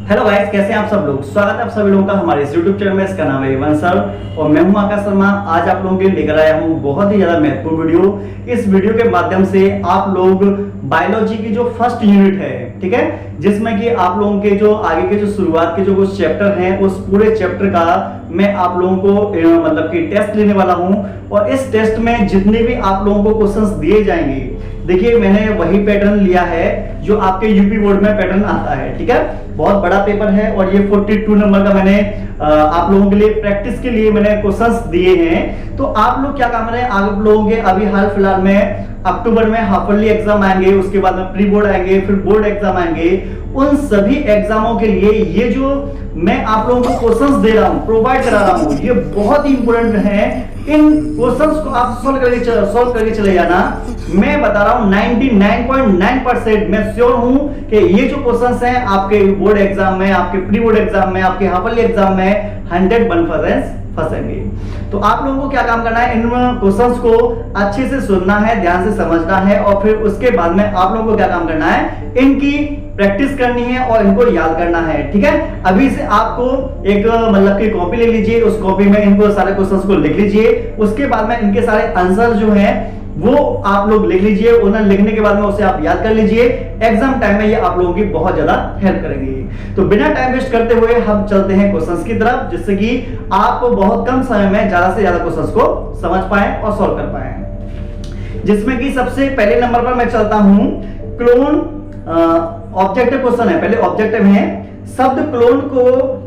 Hello guys, कैसे हैं आप सब लोग। स्वागत है आप सभी लोगों का हमारे इस YouTube चैनल में। इसका नाम है इवन सर और मैं हूं आकाश शर्मा। आज आप लोगों के लिए लेकर आया हूं बहुत ही ज्यादा महत्वपूर्ण वीडियो। इस वीडियो के माध्यम से आप लोग बायोलॉजी की जो फर्स्ट यूनिट है, ठीक है, जिसमें कि आप लोगों के जो आगे के जो शुरुआत के जो कुछ चैप्टर हैं, उस पूरे चैप्टर का मैं आप लोगों को मतलब कि टेस्ट लेने वाला हूं। और इस टेस्ट में जितने भी आप लोगों को क्वेश्चंस दिए जाएंगे, देखिए मैंने वही पैटर्न लिया है जो आपके यूपी बोर्ड में पैटर्न आता है, ठीक है। बहुत बड़ा पेपर है और ये 42 नंबर का मैंने आप लोगों के लिए प्रैक्टिस के लिए मैंने क्वेश्चंस दिए हैं। तो आप लोग क्या काम करें, आप लोगों के अभी हाल फिलहाल में अक्टूबर में हाफ ईयरली एग्जाम आएंगे, उसके बाद में प्री बोर्ड आएंगे, फिर बोर्ड एग्जाम आएंगे। उन सभी एग्जामों के लिए ये जो मैं आप लोगों को क्वेश्चंस दे रहा हूं, प्रोवाइड करा रहा हूं, ये बहुत ही इंपॉर्टेंट है। इन क्वेश्चंस को आप सॉल्व करके चले जाना। मैं बता रहा हूं 99.9% मैं श्योर हूं कि ये जो क्वेश्चंस हैं आपके बोर्ड एग्जाम में, आपके प्री बोर्ड एग्जाम में, आपके हाफ ईयरली एग्जाम में 101% फंसेंगे। तो आप लोगों को क्या काम करना है, इन क्वेश्चंस को अच्छे से सुनना है, ध्यान से समझना है और फिर उसके बाद में आप लोगों को क्या काम करना है, इनकी प्रैक्टिस करनी है और इनको याद करना है, ठीक है। अभी से आपको एक मतलब की कॉपी ले लीजिए, उस कॉपी में इनको सारे क्वेश्चंस को लिख लीजिए। उसके बाद में इनके सारे आंसर जो हैं वो आप लोग लिख लीजिए। उन्हें लिखने के बाद में उसे आप याद कर लीजिए। एग्जाम टाइम में ये आप लोगों की बहुत ज्यादा हेल्प करेंगे। तो बिना टाइम वेस्ट करते हुए हम चलते हैं क्वेश्चंस की तरफ, जिससे कि आप बहुत कम समय में ज्यादा से ज्यादा क्वेश्चंस को समझ पाए और सॉल्व कर पाए। जिसमें कि सबसे पहले नंबर पर मैं चलता हूं, क्लोन ऑब्जेक्टिव क्वेश्चन है। पहले ऑब्जेक्टिव है, शब्द क्लोन को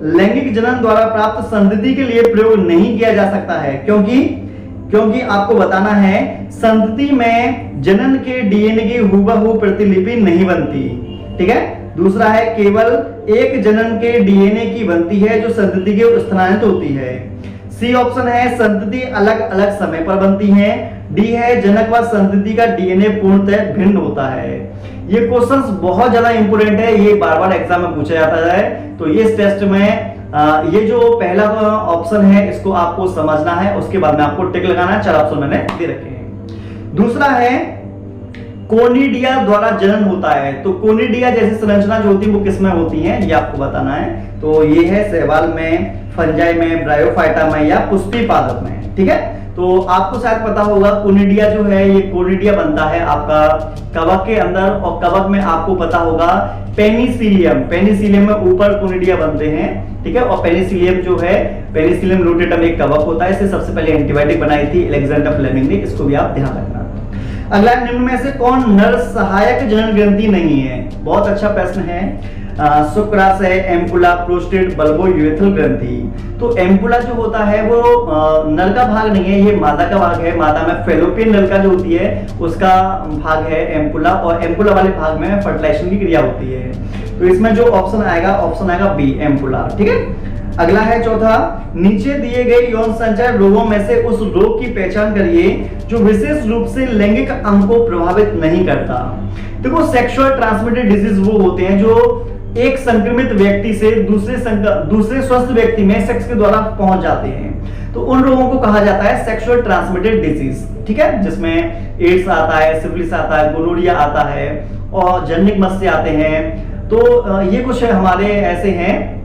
लैंगिक जनन द्वारा प्राप्त संतति के लिए प्रयोग नहीं किया जा सकता है, क्योंकि आपको बताना है संतति में जनन के डीएनए की हूबहू प्रतिलिपि नहीं बनती, ठीक है। दूसरा है, केवल एक जनन के डीएनए की बनती है जो संतति के स्थानांतरित होती है। सी ऑप्शन है, संतति अलग अलग समय पर बनती है। डी है, जनक व संतति का डीएनए पूर्णतः भिन्न होता है। ये क्वेश्चंस बहुत ज्यादा इंपोर्टेंट है, ये बार बार एग्जाम में पूछा जाता है। तो इस टेस्ट में ये जो पहला ऑप्शन है इसको आपको समझना है, उसके बाद में आपको टिक लगाना है। 4 ऑप्शन मैंने दे रखे हैं। दूसरा है, कोनिडिया द्वारा जनन होता है। तो कोनिडिया जैसी संरचना जो होती है वो किसमें होती है, ये आपको बताना है। तो ये है शैवाल में, फंजाई में, ब्रायोफाइटा में या पुष्पी पादप में, ठीक है। तो आपको शायद पता होगा कोनिडिया जो है, ये कोनिडिया बनता है आपका कवक के अंदर, और कवक में आपको पता होगा पेनिसिलियम में ऊपर कोनिडिया बनते हैं, ठीक है। और पेनिसिलियम जो है, पेनिसिलियम नोटेटम एक कवक होता है। इसे सबसे पहले एंटीबायोटिक बनाई थी अलेक्जेंडर फ्लेमिंग ने, इसको भी आप ध्यान रखना। अगला, निम्न में से कौन नर सहायक जनन ग्रंथि नहीं है। बहुत अच्छा प्रश्न है। शुक्राशय, एम्पुला, प्रोस्टेट, बल्बो यूरेथ्रल ग्रंथि। तो एम्पुला जो होता है वो नर का भाग नहीं है, ये मादा का भाग है। मादा में फेलोपियन नलिका जो होती है उसका भाग है एम्पुला, और एम्पुला वाले भाग में फर्टिलाइजेशन की क्रिया होती है। तो इसमें जो ऑप्शन आएगा बी, एम्पुला, ठीक है। अगला है चौथा, नीचे दिए गए यौन संचार रोगों में से उस रोग की पहचान करिए जो विशेष रूप से लैंगिक अंग को प्रभावित नहीं करता। देखो, सेक्सुअल ट्रांसमिटेड डिजीज वो होते हैं जो एक संक्रमित व्यक्ति से दूसरे स्वस्थ व्यक्ति में सेक्स के द्वारा पहुंच जाते हैं। तो उन रोगों को कहा जाता है सेक्सुअल ट्रांसमिटेड डिजीज, ठीक है। जिसमें एड्स आता है, सिफिलिस आता है, गोनोरिया आता है और जर्निक मस्से आते हैं। तो ये कुछ हमारे ऐसे हैं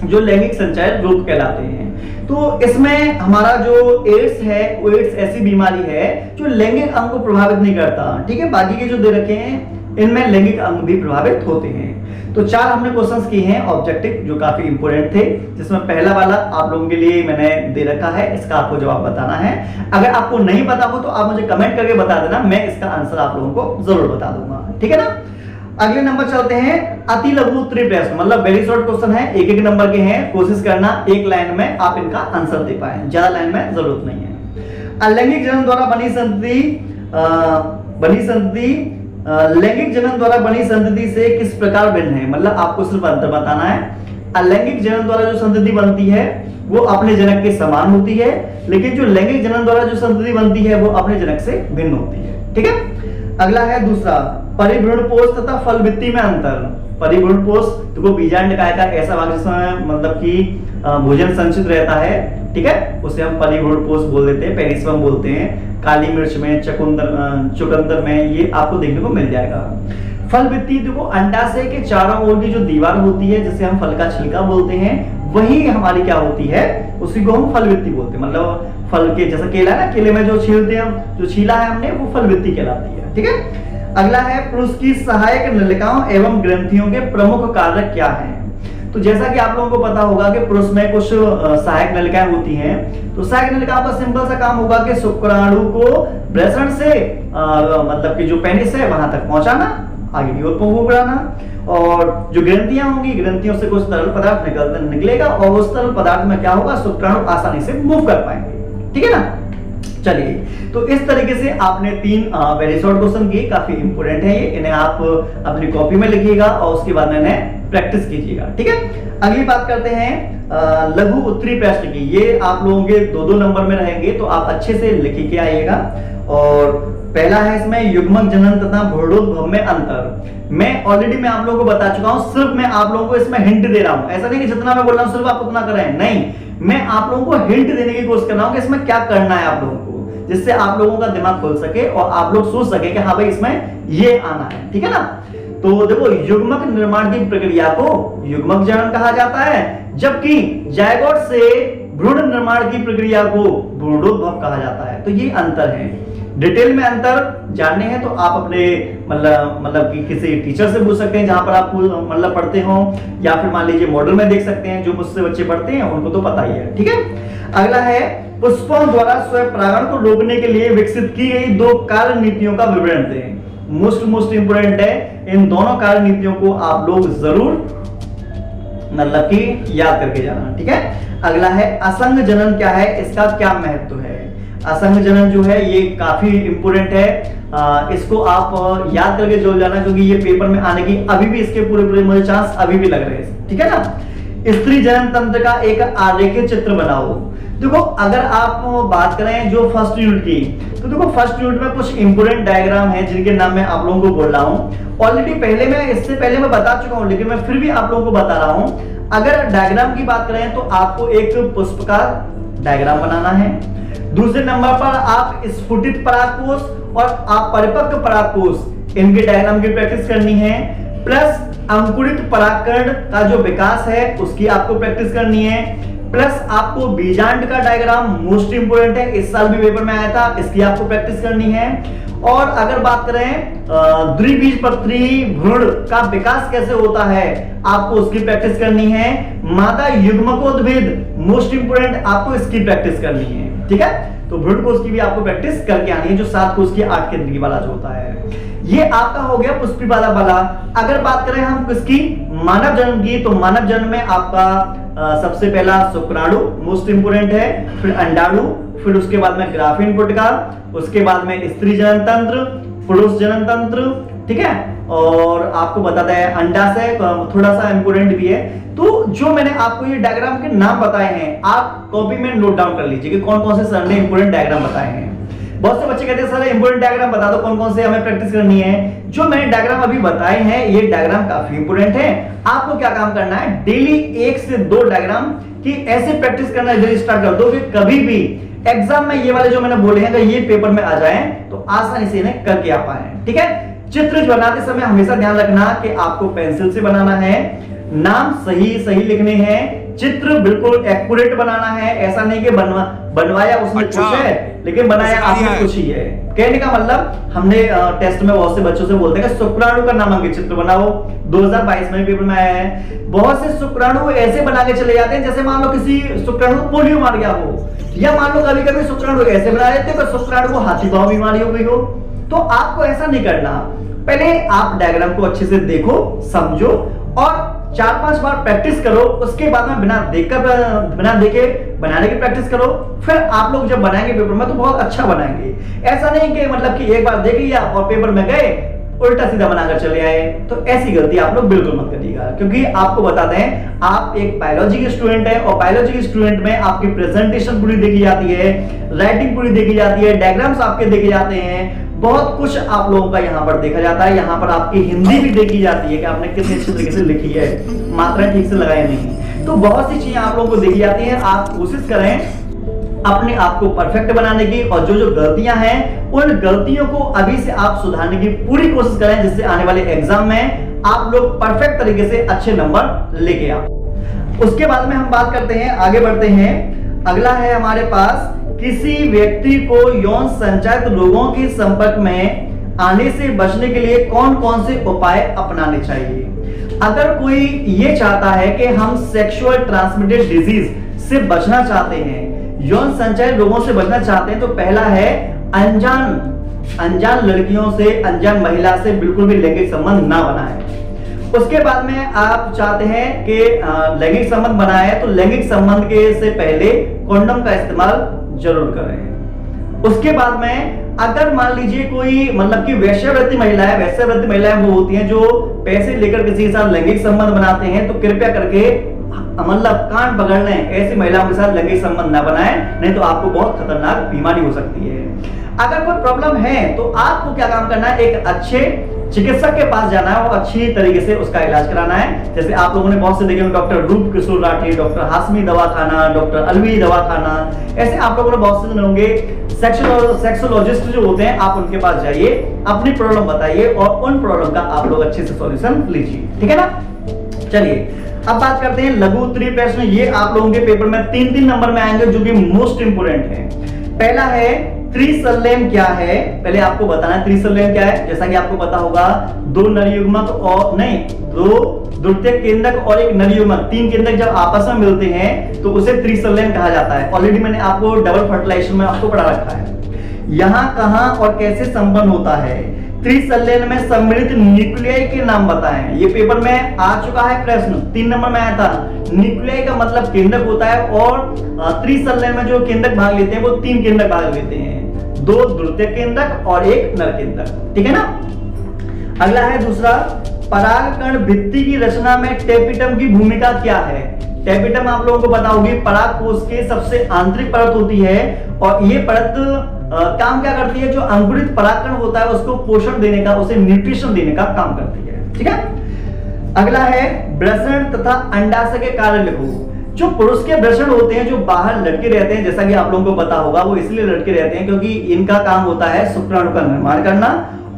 जो लैंगिक संचार रोग कहलाते हैं। तो इसमें हमारा जो एड्स है, वो एड्स ऐसी बीमारी है जो लैंगिक अंग को प्रभावित नहीं करता, ठीक है। बाकी के जो दे रखे हैं इनमें लैंगिक अंग भी प्रभावित होते हैं। तो 4 हमने क्वेश्चंस किए हैं ऑब्जेक्टिव, जो काफी इंपोर्टेंट थे। जिसमें पहला वाला आप लोगों के लिए मैंने दे रखा है, इसका आपको जवाब बताना है। अगर आपको नहीं पता हो तो आप मुझे कमेंट करके बता देना, मैं इसका आंसर आप लोगों को जरूर बता दूंगा, ठीक है ना। अगले नंबर चलते हैं, अति लघु उत्तरीय प्रश्न, मतलब वेरी शॉर्ट क्वेश्चन है, एक नंबर के हैं। कोशिश करना एक लाइन में आप इनका आंसर दे पाए, ज्यादा लाइन में जरूरत नहीं है। अलैंगिक जनन द्वारा बनी संतति लैंगिक जनन द्वारा बनी संतति से किस प्रकार भिन्न है, मतलब आपको सिर्फ अंतर बताना है। अलैंगिक जनन द्वारा जो संतति बनती है वो अपने जनक के समान होती है, लेकिन जो लैंगिक जनन द्वारा जो संतति बनती है वो अपने जनक से भिन्न होती है, ठीक है। अगला है दूसरा, परिभ्रूणपोष तथा फलभित्ति में अंतर। परिभ्रूणपोष देखो बीजांडकाय का ऐसा भाग जिसमें मतलब कि भोजन संचित रहता है, ठीक है, उसे हम परिभ्रूणपोष बोल देते हैं, पेरिस्पर्म बोलते हैं। काली मिर्च में, चुकंदर में ये आपको देखने को मिल जाएगा। फलवृत्ति देखो अंडाशय के चारों ओर की जो दीवार होती है जिसे हम फल का छिलका बोलते हैं वही हमारी क्या होती है, उसी को हम फलवृत्ति बोलते हैं। मतलब फल के जैसा केला है ना, केले में जो छीलते हैं हम, जो छीला है हमने, वो फलवृत्ति कहलाती है। ठीक है, अगला है पुरुष की सहायक नलिकाओं एवं ग्रंथियों के प्रमुख कार्य क्या हैं। तो जैसा कि आप लोगों को पता होगा कि पुरुष में कुछ सहायक नलिकाएं होती हैं। तो सहायक नलिकाओं का सिंपल सा काम होगा कि शुक्राणु को वृषण से मतलब कि जो पेनिस है वहां तक पहुंचाना, आगे की ओर बढ़ाना, और जो ग्रंथियां होंगी ग्रंथियों से कुछ तरल पदार्थ निकलेगा और उस तरल पदार्थ में क्या होगा, शुक्राणु आसानी से मूव कर पाएंगे। ठीक है ना। चलिए, तो इस तरीके से आपने 3 वेरी शॉर्ट क्वेश्चन किए, काफी इंपोर्टेंट है ये, इन्हें आप अपनी कॉपी में लिखिएगा और उसके बाद में इन्हें प्रैक्टिस कीजिएगा। ठीक है, अगली बात करते हैं लघु उत्तरी प्रश्न की। ये आप लोगों के 2-2 नंबर में रहेंगे, तो आप अच्छे से लिख के आइएगा। और पहला है इसमें युग्मक जनन तथा भ्रूणोद्भव में अंतर। मैं ऑलरेडी आप लोगों को बता चुका हूं, सिर्फ मैं आप लोगों को इसमें हिंट दे रहा हूं। ऐसा नहीं कि जितना मैं बोल रहा हूं सिर्फ आप उतना करें, नहीं, मैं आप लोगों को हिंट देने की कोशिश कर रहा हूं कि इसमें क्या करना है आप लोगों को, जिससे आप लोगों का दिमाग खुल सके और आप लोग सोच सके कि हाँ भाई इसमें ये आना है। ठीक है ना। तो देखो, युग्मक निर्माण की प्रक्रिया को युग्मक जनन कहा जाता है, जबकि जायगोट से भ्रूण निर्माण की प्रक्रिया को भ्रूणोद्भव कहा जाता है। तो ये अंतर है। डिटेल में अंतर जानने हैं तो आप अपने मतलब कि किसी टीचर से पूछ सकते हैं जहां पर आप मतलब पढ़ते हो, या फिर मान लीजिए मॉडल में देख सकते हैं, जो मुझसे बच्चे पढ़ते हैं उनको तो पता ही है। ठीक है, अगला है पुष्पों द्वारा स्वयं परागण को रोकने के लिए विकसित की गई 2 कार्य नीतियों का विवरण दें। मोस्ट इंपोर्टेंट है, इन दोनों कार्य नीतियों को आप लोग जरूर मतलब कि याद करके जाना। ठीक है, अगला है असंग जनन क्या है, इसका क्या महत्व है। असंग जनन जो है ये काफी इंपोर्टेंट है, इसको आप याद करके जोड़ जाना, क्योंकि ये पेपर में आने की अभी भी इसके पूरे मुझे चांस अभी भी लग रहे हैं। ठीक है ना। स्त्री जनन तंत्र का एक आरेखित चित्र बनाओ। देखो, अगर आप बात करें जो फर्स्ट यूनिट की, तो देखो फर्स्ट यूनिट में कुछ इंपोर्टेंट डायग्राम है जिनके नाम मैं आप लोगों को बोल रहा हूं। ऑलरेडी इससे पहले मैं बता चुका हूं, लेकिन मैं फिर भी आप लोगों को बता रहा हूं। अगर डायग्राम की बात करें तो आपको एक पुष्प का डायग्राम बनाना है। दूसरे नंबर पर आप स्फुटित परागकोश और आप परिपक्व परागकोश, इनके डायग्राम की प्रैक्टिस करनी है। प्लस अंकुरित परागकण का जो विकास है उसकी आपको प्रैक्टिस करनी है। प्लस आपको बीजांड का डायग्राम मोस्ट इंपोर्टेंट है, इस साल भी पेपर में आया था, इसकी आपको प्रैक्टिस करनी है। और अगर बात करें द्विबीजपत्री भ्रूण का विकास कैसे होता है, आपको उसकी प्रैक्टिस करनी है। मादा युग्मकोद्भिद मोस्ट इंपोर्टेंट, आपको इसकी प्रैक्टिस करनी है। ठीक है, तो भ्रूण कोश की भी आपको प्रैक्टिस करके आनी है, जो 7 कोश की 8 केंद्रीय वाला जो होता है। ये आपका हो गया पुष्पी वाला। अगर बात करें हम किसकी, मानव जन्म की, तो मानव जन्म में आपका सबसे पहला शुक्राणु मोस्ट इंपोर्टेंट है, फिर अंडाणु, फिर उसके बाद में ग्राफीन पुटका, उसके बाद में स्त्री जनन तंत्र, पुरुष जनन तंत्र। ठीक है, और आपको बताता है अंडाशय थोड़ा सा इंपोर्टेंट भी है। तो जो मैंने आपको ये डायग्राम के नाम बताए हैं, आप कॉपी में नोट डाउन कर लीजिए कि कौन कौन से सर ने इंपोर्टेंट डायग्राम बताए हैं। बहुत से बच्चे कहते हैं सर इंपोर्टेंट डायग्राम बता दो, कौन कौन से हमें प्रैक्टिस करनी है। जो मैंने डायग्राम अभी बताए हैं ये डायग्राम काफी इंपोर्टेंट है। आपको क्या काम करना है, डेली 1 से 2 डायग्राम की ऐसे प्रैक्टिस करना स्टार्ट कर दो कि कभी भी एग्जाम में ये वाले जो मैंने बोले हैं, ये पेपर में आ जाए तो आसानी से इन्हें करके आ पाए। ठीक है, चित्र बनाते समय हमेशा ध्यान रखना कि आपको पेंसिल से बनाना है, नाम सही लिखने हैं, चित्र बिल्कुल एक्यूरेट बनाना है। ऐसा नहीं कि बनवाया उसने कुछ है लेकिन बनाया आपने कुछ ही है। कहने का मतलब हमने टेस्ट में बहुत से बच्चों से बोलते हैं कि शुक्राणु का नामांकित चित्र बनाओ। 2022 में पेपर में आया है। बहुत से शुक्राणु ऐसे बना के चले जाते हैं जैसे मान लो किसी शुक्राणु को पोलियो मार गया हो, या मान लो कभी कभी शुक्राणु ऐसे बना देते हैं कि शुक्राणु को हाथी पांव बीमारी हो गई हो। तो आपको ऐसा नहीं करना, पहले आप डायग्राम को अच्छे से देखो, समझो और 4-5 बार प्रैक्टिस करो। उसके बाद में बिना देखे बनाने की प्रैक्टिस करो। फिर आप लोग जब बनाएंगे पेपर में तो बहुत अच्छा बनाएंगे। ऐसा नहीं कि मतलब कि एक बार देख लिया और पेपर में गए उल्टा सीधा बनाकर चले आए, तो ऐसी गलती आप लोग बिल्कुल मत करिएगा। क्योंकि आपको बताते हैं आप एक बायोलॉजी के स्टूडेंट है और बायोलॉजी के स्टूडेंट में आपकी प्रेजेंटेशन पूरी देखी जाती है, राइटिंग पूरी देखी जाती है, डायग्राम्स आपके देखे जाते हैं, बहुत कुछ आप लोगों का यहाँ पर देखा जाता है। यहाँ पर आपकी हिंदी भी देखी जाती है कि आपने कितने अच्छे तरीके से लिखी है, मात्राएं ठीक से लगाई नहीं। तो बहुत सी चीजें आप लोगों को देखी जाती हैं। आप कोशिश करें अपने आप को परफेक्ट बनाने की, और जो जो गलतियां हैं उन गलतियों को अभी से आप सुधारने की पूरी कोशिश करें, जिससे आने वाले एग्जाम में आप लोग परफेक्ट तरीके से अच्छे नंबर लेके आओ। उसके बाद में हम बात करते हैं, आगे बढ़ते हैं। अगला है हमारे पास, किसी व्यक्ति को यौन संचालित रोगों के संपर्क में आने से बचने के लिए कौन कौन से उपाय अपनाने चाहिए। अगर कोई ये चाहता है कि हम सेक्सुअल ट्रांसमिटेड डिजीज से बचना चाहते हैं, यौन संचालित रोगों से बचना चाहते हैं, तो पहला है अनजान लड़कियों से, अनजान महिला से बिल्कुल भी लैंगिक संबंध ना बनाएं। उसके बाद में आप चाहते हैं कि लैंगिक संबंध बनाए, तो लैंगिक संबंध के से पहले कॉन्डोम का इस्तेमाल जरूर करें। उसके बाद में अगर मान लीजिए कोई मतलब कि वेश्यावृत्ति महिलाएं वो होती हैं जो पैसे लेकर किसी के साथ लैंगिक संबंध बनाते हैं, तो कृपया करके मतलब कान पकड़ लें, ऐसी महिलाओं के साथ लैंगिक संबंध ना बनाएं, नहीं तो आपको बहुत खतरनाक बीमारी हो सकती है। अगर कोई प्रॉब्लम है तो आपको क्या काम करना है, एक अच्छे चिकित्सक के पास जाना है और अच्छी तरीके से उसका इलाज कराना है। जैसे आप लोगों ने बहुत से देखे होंगे, डॉक्टर रूप किशोर राठी, डॉक्टर हाशमी दवाखाना, डॉक्टर अलवी दवाखाना, ऐसे आप लोगों ने बहुत से सुने होंगे। सेक्सोलॉजिस्ट जो होते हैं, आप उनके पास जाइए, अपनी प्रॉब्लम बताइए और उन प्रॉब्लम का आप लोग अच्छे से सॉल्यूशन लीजिए, ठीक है ना। चलिए अब बात करते हैं लघु उत्तरीय प्रश्न। ये आप लोगों के पेपर में 3-3 नंबर में आएंगे, जो कि मोस्ट इंपोर्टेंट है। पहला है त्रिसल्लेम क्या है, पहले आपको बताना है त्रिसल्लेम क्या है। जैसा कि आपको पता होगा, दो द्वितीयक केंद्रक और एक नरयुग्मक, 3 केंद्रक जब आपस में मिलते हैं तो उसे त्रिसल्लेम कहा जाता है। ऑलरेडी मैंने आपको डबल फर्टिलाइजेशन में आपको पढ़ा रखा है। यहां कहां और कैसे संपन्न होता है, त्रिसल्लेम में सम्मिलित न्यूक्लियाई के नाम बताएं। ये पेपर में आ चुका है प्रश्न, 3 नंबर में आया था। न्यूक्लियाई का मतलब केंद्रक होता है, और त्रिसल्लेम में जो केंद्रक भाग लेते हैं वो 3 केंद्रक भाग लेते हैं, 2 द्वितीयक केंद्रक और 1 नर केंद्रक, ठीक है ना। अगला है दूसरा, परागकण भित्ति की रचना में टेपिटम की भूमिका क्या है। टेपिटम आप लोगों को पता होगी, परागकोश के सबसे आंतरिक परत होती है, और ये परत काम क्या करती है, जो अंकुरित परागकण होता है उसको पोषण देने का, उसे न्यूट्रिशन देने का काम करती है, ठीक है। अगला है वृषण तथा अंडाशय के कार्य लिखो। जो पुरुष के वृषण होते हैं, जो बाहर लटके रहते हैं, जैसा कि आप लोगों को पता होगा, वो इसलिए लटके रहते हैं क्योंकि इनका काम होता है शुक्राणु का निर्माण करना,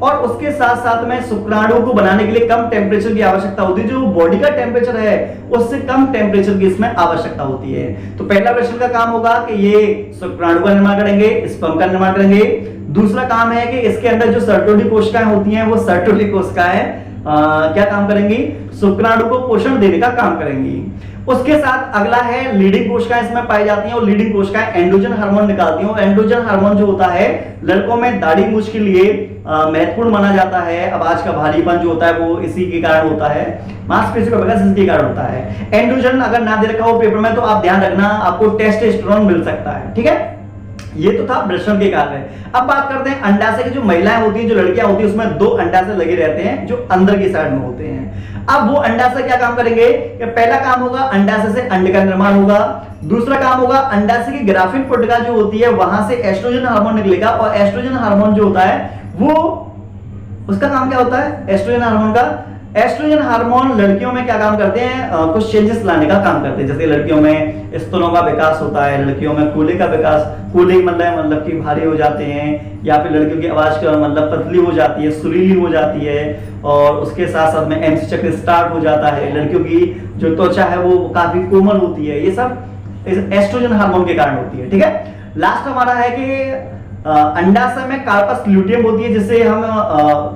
और उसके साथ साथ में शुक्राणु को बनाने के लिए कम टेम्परेचर की आवश्यकता होती है। जो बॉडी का टेम्परेचर है उससे कम टेम्परेचर की इसमें आवश्यकता होती है। तो पहला वृषण का काम होगा कि ये शुक्राणु का निर्माण करेंगे, स्पर्म का निर्माण करेंगे। दूसरा काम है कि इसके अंदर जो सर्टोली कोशिकाएं होती हैं, वो सर्टोली कोशिकाएं क्या काम करेंगी, शुक्राणु को पोषण देने का काम करेंगी। उसके साथ अगला है लीडिंग कोशिकाएं इसमें पाई जाती हैं, और लीडिंग कोशिकाएं एंड्रोजन हार्मोन निकालती हैं। एंड्रोजन हार्मोन जो होता है लड़कों में दाढ़ी मूंछ के लिए महत्वपूर्ण माना जाता है। अब आज का भारीपन जो होता है वो इसी के कारण होता है, मांसपेशियों का विकास इसी के कारण होता है। एंड्रोजन अगर ना दे रखा हो पेपर में तो आप ध्यान रखना, आपको टेस्टोस्टेरोन मिल सकता है, ठीक है। ये तो था वृषण के कार्य। अब बात करते हैं अंडाशय की। जो महिलाएं होती हैं, जो लड़कियां होती हैं, उसमें 2 अंडाशय लगे रहते हैं जो अंदर की साइड में होते हैं। अब वो अंडाशय क्या काम करेंगे कि पहला काम होगा अंडाशय से अंड का निर्माण होगा। दूसरा काम होगा अंडाशय की ग्राफिन पुटिका जो होती है वहां से एस्ट्रोजन हार्मोन निकलेगा, और एस्ट्रोजन हार्मोन जो होता है वो उसका काम क्या होता है, एस्ट्रोजन हार्मोन का। एस्ट्रोजन हार्मोन लड़कियों में क्या काम करते हैं, कुछ चेंजेस लाने का काम करते हैं। जैसे लड़कियों में स्तनों का विकास होता है, लड़कियों में कूल्हे का विकास, कूल्हे मतलब कि भारी हो जाते हैं, या फिर लड़कियों की आवाज का मतलब पतली हो जाती है, सुरीली हो जाती है, और उसके साथ साथ में एमसी चक्र स्टार्ट हो जाता है। लड़कियों की जो त्वचा है वो काफी कोमल होती है। ये सब एस्ट्रोजन हार्मोन के कारण होती है, ठीक है। लास्ट हमारा है कि अंडाशय में कार्पस ल्यूटियम होती है, जिसे हम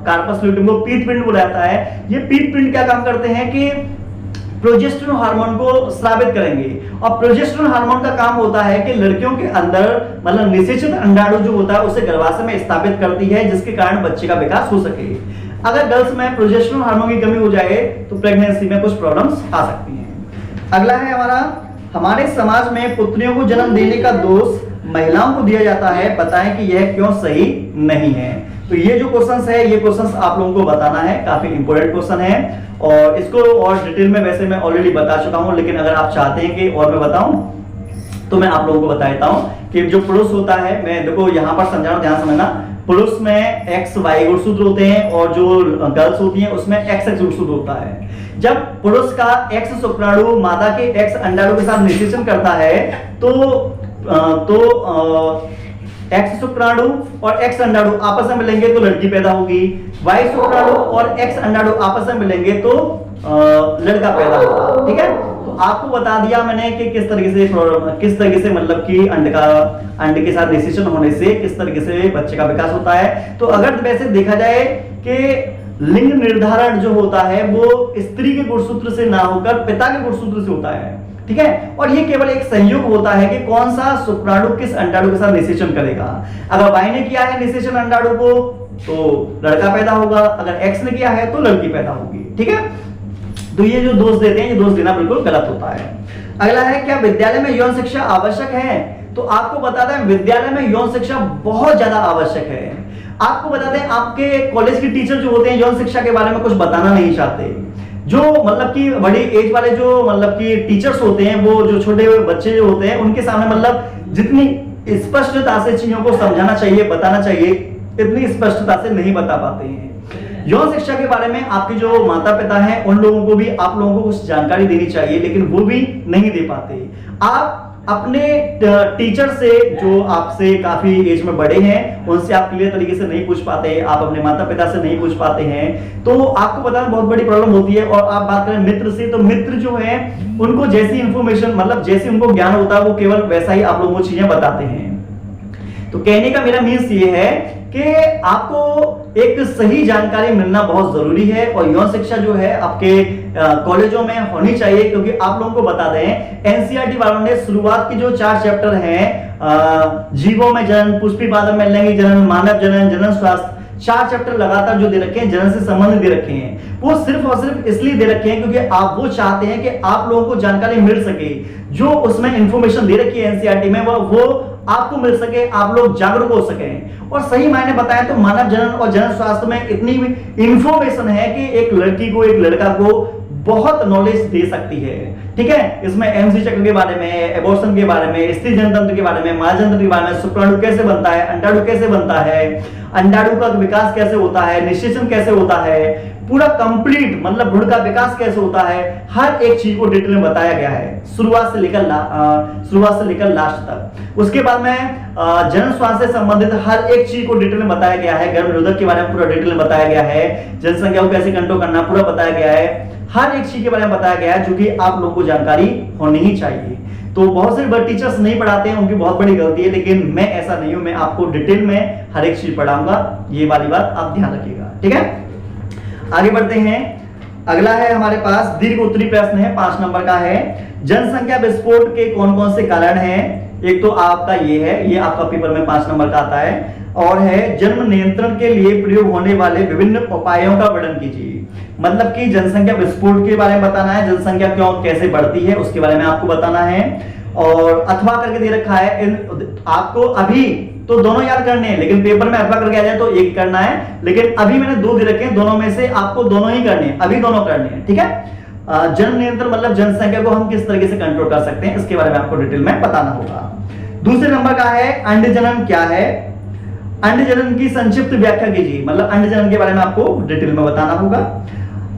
कार्पस ल्यूटियम को पीत पिंड बुलाता है। ये पीत पिंड क्या काम करते हैं कि प्रोजेस्टेरोन हार्मोन को स्रावित करेंगे, और प्रोजेस्टेरोन हार्मोन का काम होता है कि लड़कियों के अंदर मतलब निषेचित अंडाणु जो होता है उसे गर्भाशय में स्थापित करती है, जिसके कारण बच्चे का विकास हो सके। अगर गर्ल्स में प्रोजेस्टेरोन हार्मोन की कमी हो जाए तो प्रेगनेंसी में कुछ प्रॉब्लम्स आ सकती हैं। अगला है हमारे समाज में पुत्रियों को जन्म देने का दोष महिलाओं को दिया जाता है, बताएं कि यह क्यों सही नहीं है। तो ये जो क्वेश्चंस है, ये क्वेश्चंस आप लोगों को बताना है, काफी इंपॉर्टेंट क्वेश्चन है, और इसको और डिटेल में वैसे मैं ऑलरेडी बता चुका हूं, लेकिन अगर आप चाहते हैं कि और मैं बताऊं तो मैं आप लोगों को बता देता हूं कि जो पुरुष होता है, मैं देखो यहां पर समझा रहा हूं, ध्यान समझना। पुरुष में XY गुणसूत्र होते हैं, और जो गर्ल्स होती हैं उसमें XX गुणसूत्र होता है। जब पुरुष का X शुक्राणु मादा के X अंडाणु के साथ निषेचन करता है तो तो एक्स शुक्राणु और एक्स अंडाणु आपस में मिलेंगे तो लड़की पैदा होगी, वाई शुक्राणु और एक्स अंडाणु आपस में मिलेंगे तो लड़का पैदा होगा। ठीक है, तो आपको बता दिया मैंने कि किस तरीके से मतलब कि अंड के साथ निषेचन होने से किस तरीके से बच्चे का विकास होता है। तो अगर वैसे देखा जाए कि लिंग निर्धारण जो होता है वो स्त्री के गुणसूत्र से ना होकर पिता के गुणसूत्र से होता है। ठीक है, और ये केवल एक संयोग होता है कि कौन सा शुक्राणु किस अंडाणु के साथ निषेचन करेगा। अगर वाई ने किया है निषेचन अंडाणु को तो लड़का पैदा होगा, अगर एक्स ने किया है तो लड़की पैदा होगी। ठीक है, तो ये जो दोष देते हैं ये दोष देना बिल्कुल गलत होता है। अगला है, क्या विद्यालय में यौन शिक्षा आवश्यक है? तो आपको बता दें विद्यालय में यौन शिक्षा बहुत ज्यादा आवश्यक है। आपको बता दें आपके कॉलेज के टीचर जो होते हैं यौन शिक्षा के बारे में कुछ बताना नहीं चाहते। जो मतलब कि बड़ी एज वाले जो मतलब कि टीचर्स होते हैं वो जो छोटे बच्चे जो होते हैं उनके सामने मतलब जितनी स्पष्टता से चीजों को समझाना चाहिए बताना चाहिए इतनी स्पष्टता से नहीं बता पाते हैं। यौन शिक्षा के बारे में आपके जो माता पिता हैं उन लोगों को भी आप लोगों को कुछ जानकारी देनी चाहिए लेकिन वो भी नहीं दे पाते। आप अपने टीचर से जो आपसे काफी एज में बड़े हैं उनसे आप क्लियर तरीके से नहीं पूछ पाते, आप अपने माता पिता से नहीं पूछ पाते हैं तो आपको बताना बहुत बड़ी प्रॉब्लम होती है। और आप बात करें मित्र से तो मित्र जो है उनको जैसी इंफॉर्मेशन मतलब जैसे उनको ज्ञान होता है वो केवल वैसा ही आप लोगों को चीजें बताते हैं। तो कहने का मेरा मीन्स ये है कि आपको एक सही जानकारी मिलना बहुत जरूरी है और यौन शिक्षा जो है आपके कॉलेजों में होनी चाहिए। क्योंकि आप लोगों को बता दें एनसीईआरटी वालों ने शुरुआत के जो 4 चैप्टर हैं जीवों में जनन, पुष्पिपादन में लैंगिक जनन, मानव जनन, जनन स्वास्थ्य, 4 चैप्टर लगातार जो दे रखे हैं जनन से संबंधित दे रखे हैं वो सिर्फ और सिर्फ इसलिए दे रखे हैं क्योंकि आप वो चाहते हैं कि आप लोगों को जानकारी मिल सके। जो उसमें इंफॉर्मेशन दे रखी है एनसीईआरटी में वो आपको मिल सके, आप लोग जागरूक हो सकें। और सही मायने बताएं तो मानव जनन और जनन स्वास्थ्य में इतनी इंफॉर्मेशन है कि एक लड़की को एक लड़का को बहुत नॉलेज दे सकती है। ठीक है, इसमें एमसी चक्र के बारे में, एबॉर्शन के बारे में, स्त्री जनतंत्र के बारे में, माल जनतंत्र के बारे में, शुक्राणु कैसे बनता है, अंडाणु कैसे बनता है, अंडाणु का विकास कैसे होता है, निषेचन कैसे होता है, पूरा कंप्लीट मतलब भ्रूण का विकास कैसे होता है, हर एक चीज को डिटेल में बताया गया है शुरुआत से लेकर लास्ट तक। उसके बाद में जनन स्वास्थ्य से संबंधित हर एक चीज को डिटेल में बताया गया है। गर्भ निरोधक के बारे में पूरा डिटेल में बताया गया है, जनसंख्या को कैसे कंट्रोल करना पूरा बताया गया है, हर एक चीज के बारे में बताया गया है जो कि आप लोगों को जानकारी होनी ही चाहिए। तो बहुत से टीचर्स नहीं पढ़ाते हैं, उनकी बहुत बड़ी गलती है, लेकिन मैं ऐसा नहीं हूं, मैं आपको डिटेल में हर एक चीज पढ़ाऊंगा, ये वाली बात आप ध्यान रखिएगा। ठीक है, आगे बढ़ते हैं। अगला है हमारे पास दीर्घ उत्तरी प्रश्न है, 5 नंबर का है। जनसंख्या विस्फोट के कौन कौन से कारण हैं? एक तो आपका ये है, ये आपका पेपर में 5 नंबर का आता है, और है जन्म नियंत्रण के लिए प्रयोग होने वाले विभिन्न उपायों का वर्णन कीजिए। मतलब कि जनसंख्या विस्फोट के बारे में बताना है, जनसंख्या क्यों कैसे बढ़ती है उसके बारे में आपको बताना है। और अथवा करके दे रखा है, आपको अभी तो दोनों याद करने हैं लेकिन पेपर में अथवा करके आ जाए तो एक करना है, लेकिन अभी मैंने 2 दे रखे हैं, दोनों में से आपको दोनों ही करने हैं, अभी दोनों करने हैं। ठीक है, जन्म नियंत्रण मतलब जनसंख्या को हम किस तरीके से कंट्रोल कर सकते हैं इसके बारे में आपको डिटेल में बताना होगा। दूसरे नंबर का है अंड जनन क्या है? अंड जनन की संक्षिप्त व्याख्या कीजिए, मतलब अंड जनन के बारे में आपको डिटेल में बताना होगा।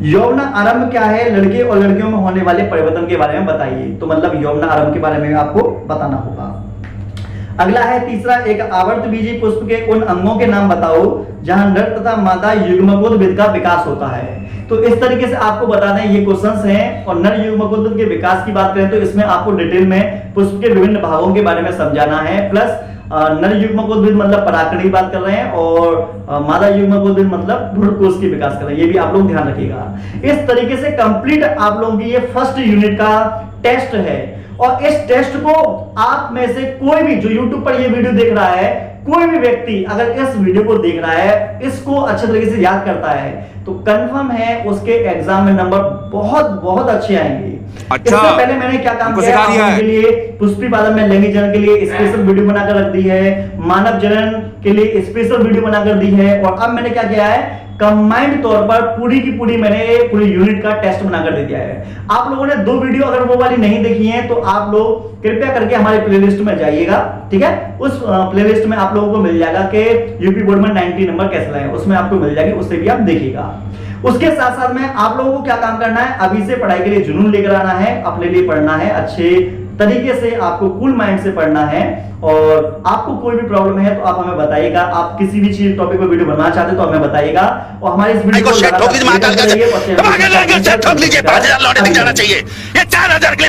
यौन आरंभ क्या है? लड़के और लड़कियों में होने वाले परिवर्तन के बारे में बताइए, तो मतलब यौन आरंभ के बारे में आपको बताना होगा। अगला है तीसरा, एक आवर्तबीजी पुष्प के उन अंगों के नाम बताओ जहां नर तथा मादा युग्मकोद्भिद का विकास होता है। तो इस तरीके से आपको बता दें ये क्वेश्चंस हैं, और नर युग्मकोद्भिद के विकास की बात करें तो इसमें आपको डिटेल में पुष्प के विभिन्न भागों के बारे में समझाना है, प्लस नर युग्मकोद्भिद मतलब परागकण की बात कर रहे हैं और मादा युग्मकोद्भिद मतलब भ्रूणकोश की विकास कर रहे हैं, ये भी आप लोग ध्यान रखिएगा। इस तरीके से कंप्लीट आप लोगों की ये फर्स्ट यूनिट का टेस्ट है, और इस टेस्ट को आप में से कोई भी जो YouTube पर ये वीडियो देख रहा है, कोई भी व्यक्ति अगर इस वीडियो को देख रहा है, इसको अच्छे तरीके से याद करता है तो कंफर्म है उसके एग्जाम में नंबर बहुत बहुत अच्छे आएंगे। अच्छा, इससे पहले मैंने क्या काम किया है? के लिए पुष्पिपादन में लैंगिक जनन के लिए स्पेशल वीडियो बनाकर रख दी है, मानव जनन के लिए स्पेशल वीडियो बनाकर दी है, और अब मैंने क्या किया है कंबाइंड तौर पर पूरी की पूरी मैंने पूरी यूनिट का टेस्ट बनाकर दे दिया है। आप लोगों ने 2 वीडियो अगर वो वाली नहीं देखी है तो आप लोग कृपया करके हमारे प्लेलिस्ट में जाइएगा। ठीक है, उस प्लेलिस्ट में आप लोगों को मिल जाएगा कि यूपी बोर्ड में 90 नंबर कैसे लाए, उसमें आपको मिल जाएगी, उससे भी आप देखिएगा। उसके साथ साथ में आप लोगों को क्या काम करना है, अभी से पढ़ाई के लिए जुनून लेकर आना है, अपने लिए पढ़ना है, अच्छे तरीके से, आपको कूल माइंड से पढ़ना है। और आपको कोई भी प्रॉब्लम है तो आप हमें बताइएगा। आप किसी भी चीज टॉपिक पर वीडियो बनवाना चाहते हैं तो हमें बताइएगा। और हमारे इस वीडियो को ठोक लीजिए, 5000 के लिए